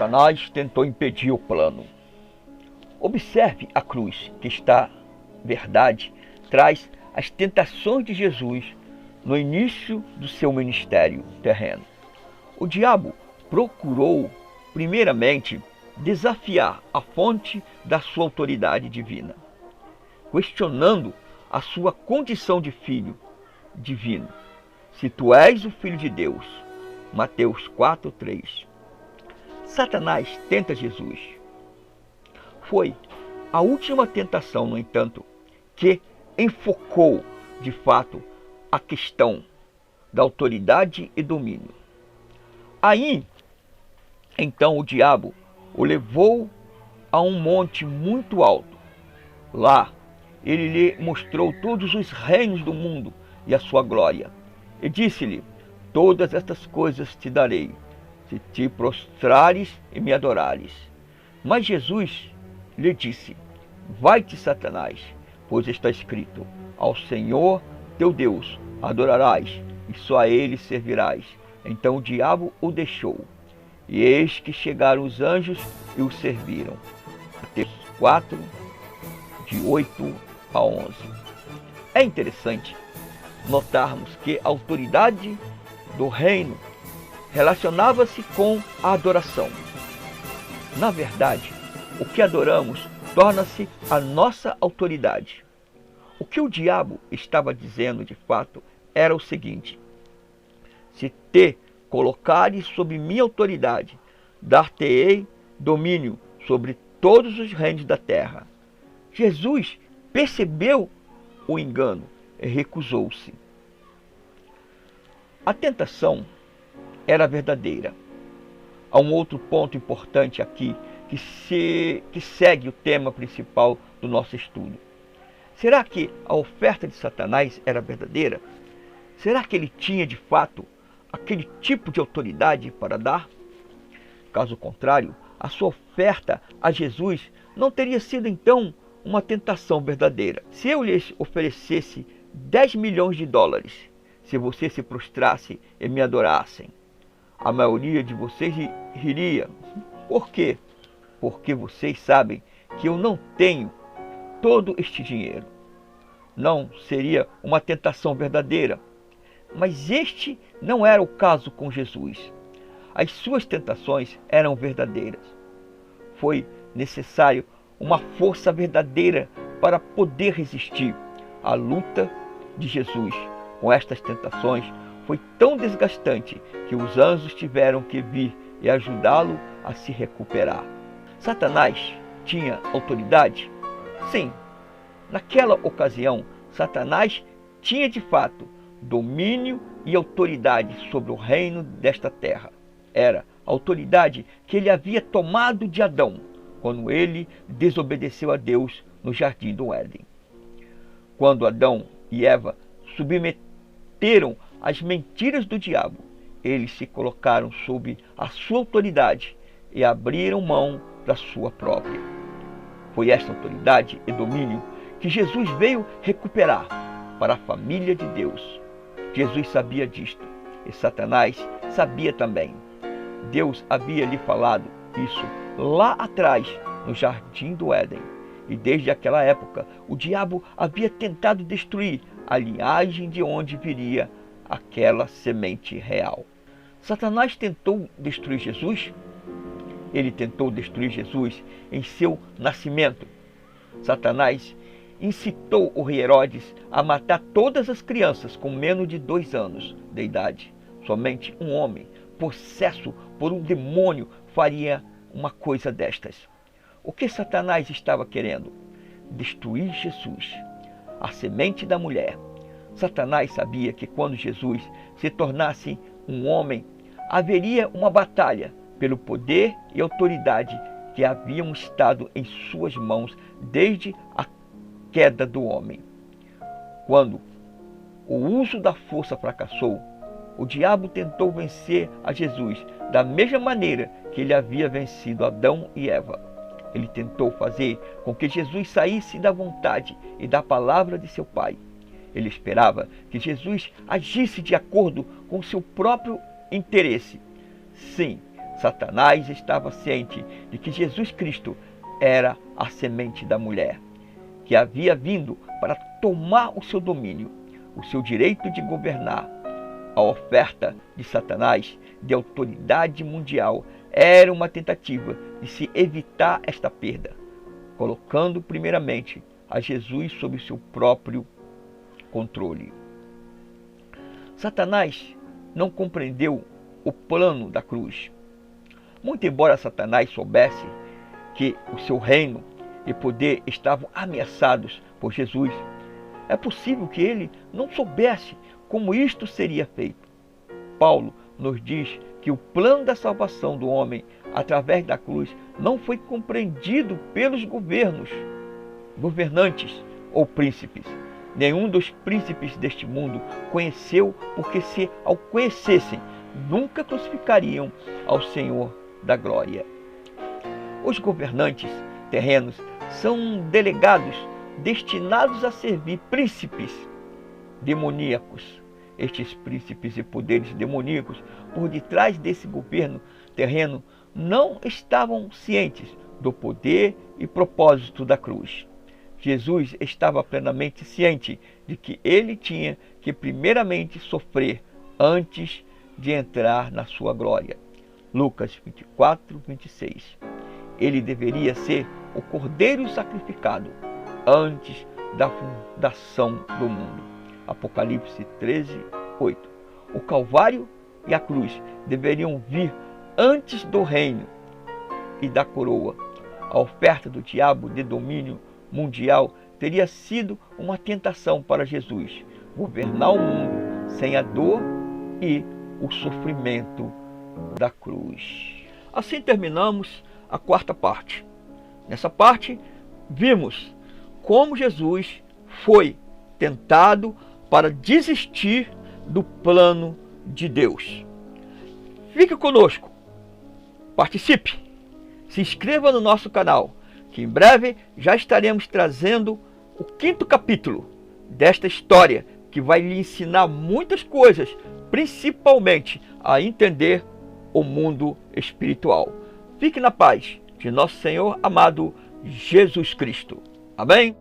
Satanás tentou impedir o plano. Observe a cruz, que está, verdade, traz as tentações de Jesus no início do seu ministério terreno. O diabo procurou, primeiramente, desafiar a fonte da sua autoridade divina, questionando a sua condição de filho divino. Se tu és o Filho de Deus, Mateus 4:3. Satanás tenta Jesus. Foi a última tentação, no entanto, que enfocou, de fato, a questão da autoridade e domínio. Aí, então, o diabo o levou a um monte muito alto. Lá, ele lhe mostrou todos os reinos do mundo e a sua glória. E disse-lhe: todas estas coisas te darei, se te prostrares e me adorares. Mas Jesus lhe disse: vai-te, Satanás, pois está escrito: ao Senhor teu Deus adorarás, e só a ele servirás. Então o diabo o deixou. E eis que chegaram os anjos e o serviram. Mateus 4, de 8 a 11. É interessante notarmos que a autoridade do reino relacionava-se com a adoração. Na verdade, o que adoramos torna-se a nossa autoridade. O que o diabo estava dizendo de fato era o seguinte: se te colocares sob minha autoridade, dar-te-ei domínio sobre todos os reinos da terra. Jesus percebeu o engano e recusou-se. A tentação era verdadeira. Há um outro ponto importante aqui que segue o tema principal do nosso estudo. Será que a oferta de Satanás era verdadeira? Será que ele tinha de fato aquele tipo de autoridade para dar? Caso contrário, a sua oferta a Jesus não teria sido então uma tentação verdadeira. Se eu lhes oferecesse 10 milhões de dólares, se você se prostrasse e me adorassem, a maioria de vocês riria. Por quê? Porque vocês sabem que eu não tenho todo este dinheiro. Não seria uma tentação verdadeira. Mas este não era o caso com Jesus. As suas tentações eram verdadeiras. Foi necessário uma força verdadeira para poder resistir. A luta de Jesus com estas tentações foi tão desgastante que os anjos tiveram que vir e ajudá-lo a se recuperar. Satanás tinha autoridade? Sim. Naquela ocasião, Satanás tinha de fato domínio e autoridade sobre o reino desta terra. Era a autoridade que ele havia tomado de Adão, quando ele desobedeceu a Deus no jardim do Éden. Quando Adão e Eva submeteram às mentiras do diabo, eles se colocaram sob a sua autoridade e abriram mão da sua própria. Foi esta autoridade e domínio que Jesus veio recuperar para a família de Deus. Jesus sabia disto e Satanás sabia também. Deus havia lhe falado isso lá atrás no jardim do Éden. E desde aquela época o diabo havia tentado destruir a linhagem de onde viria aquela semente real. Satanás tentou destruir Jesus? Ele tentou destruir Jesus em seu nascimento. Satanás incitou o rei Herodes a matar todas as crianças com menos de 2 anos de idade. Somente um homem, possesso por um demônio, faria uma coisa destas. O que Satanás estava querendo? Destruir Jesus, a semente da mulher. Satanás sabia que quando Jesus se tornasse um homem, haveria uma batalha pelo poder e autoridade que haviam estado em suas mãos desde a queda do homem. Quando o uso da força fracassou, o diabo tentou vencer a Jesus da mesma maneira que ele havia vencido Adão e Eva. Ele tentou fazer com que Jesus saísse da vontade e da palavra de seu Pai. Ele esperava que Jesus agisse de acordo com seu próprio interesse. Sim, Satanás estava ciente de que Jesus Cristo era a semente da mulher, que havia vindo para tomar o seu domínio, o seu direito de governar. A oferta de Satanás de autoridade mundial era uma tentativa de se evitar esta perda, colocando primeiramente a Jesus sob seu próprio controle. Satanás não compreendeu o plano da cruz. Muito embora Satanás soubesse que o seu reino e poder estavam ameaçados por Jesus, é possível que ele não soubesse como isto seria feito. Paulo nos diz que o plano da salvação do homem através da cruz não foi compreendido pelos governantes ou príncipes. Nenhum dos príncipes deste mundo conheceu, porque se ao conhecessem, nunca crucificariam ao Senhor da glória. Os governantes terrenos são delegados destinados a servir príncipes demoníacos. Estes príncipes e poderes demoníacos por detrás desse governo terreno não estavam cientes do poder e propósito da cruz. Jesus estava plenamente ciente de que ele tinha que primeiramente sofrer antes de entrar na sua glória. Lucas 24, 26. Ele deveria ser o cordeiro sacrificado antes da fundação do mundo. Apocalipse 13, 8. O Calvário e a cruz deveriam vir antes do reino e da coroa. A oferta do diabo de domínio mundial teria sido uma tentação para Jesus governar o mundo sem a dor e o sofrimento da cruz. Assim terminamos a quarta parte. Nessa parte, vimos como Jesus foi tentado para desistir do plano de Deus. Fique conosco, participe, se inscreva no nosso canal, que em breve já estaremos trazendo o 5º capítulo desta história, que vai lhe ensinar muitas coisas, principalmente a entender o mundo espiritual. Fique na paz de nosso Senhor amado Jesus Cristo. Amém?